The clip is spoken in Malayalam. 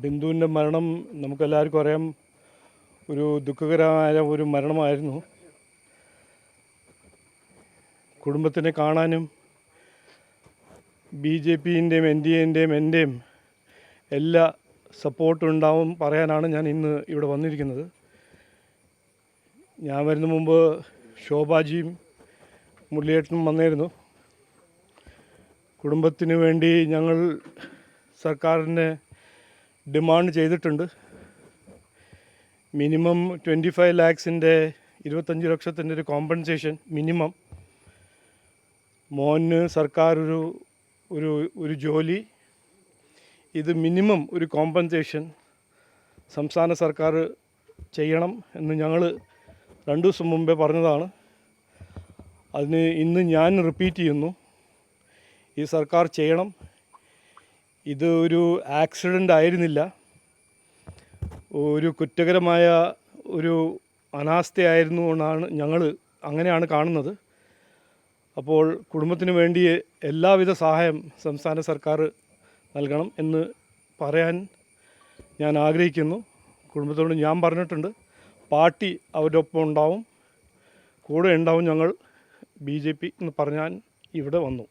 ബിന്ദുവിൻ്റെ മരണം നമുക്കെല്ലാവർക്കും അറിയാം, ഒരു ദുഃഖകരമായ ഒരു മരണമായിരുന്നു. കുടുംബത്തിനെ കാണാനും BJPൻ്റെയും NDAൻ്റെയും എൻ്റെയും എല്ലാ സപ്പോർട്ടും ഉണ്ടാവും പറയാനാണ് ഞാൻ ഇന്ന് ഇവിടെ വന്നിരിക്കുന്നത്. ഞാൻ വരുന്ന മുമ്പ് ശോഭാജിയും മുരളിയേട്ടനും വന്നിരുന്നു. കുടുംബത്തിന് വേണ്ടി ഞങ്ങൾ സർക്കാരിനെ ഡിമാൻഡ് ചെയ്തിട്ടുണ്ട്. മിനിമം 25 lakhs-ൻ്റെ 25 ലക്ഷത്തിൻ്റെ ഒരു കോമ്പൻസേഷൻ മിനിമം. മോന് സർക്കാർ ഒരു ജോലി, ഇത് മിനിമം ഒരു കോമ്പൻസേഷൻ സംസ്ഥാന സർക്കാർ ചെയ്യണം എന്ന് ഞങ്ങൾ 2 ദിവസം മുമ്പേ പറഞ്ഞതാണ്. അതിന് ഇന്ന് ഞാൻ റിപ്പീറ്റ് ചെയ്യുന്നു, ഈ സർക്കാർ ചെയ്യണം. ഇത് ഒരു ആക്സിഡൻ്റ് ആയിരുന്നില്ല, ഒരു കുറ്റകരമായ ഒരു അനാസ്ഥയായിരുന്നു എന്നാണ് ഞങ്ങൾ അങ്ങനെയാണ് കാണുന്നത്. അപ്പോൾ കുടുംബത്തിന് വേണ്ടി എല്ലാവിധ സഹായം സംസ്ഥാന സർക്കാർ നൽകണം എന്ന് പറയാൻ ഞാൻ ആഗ്രഹിക്കുന്നു. കുടുംബത്തോട് ഞാൻ പറഞ്ഞിട്ടുണ്ട്, പാർട്ടി അവരുടെ ഒപ്പം ഉണ്ടാവും, കൂടെ ഉണ്ടാവും. ഞങ്ങൾ BJP എന്ന് പറഞ്ഞാൽ ഇവിടെ വന്നു.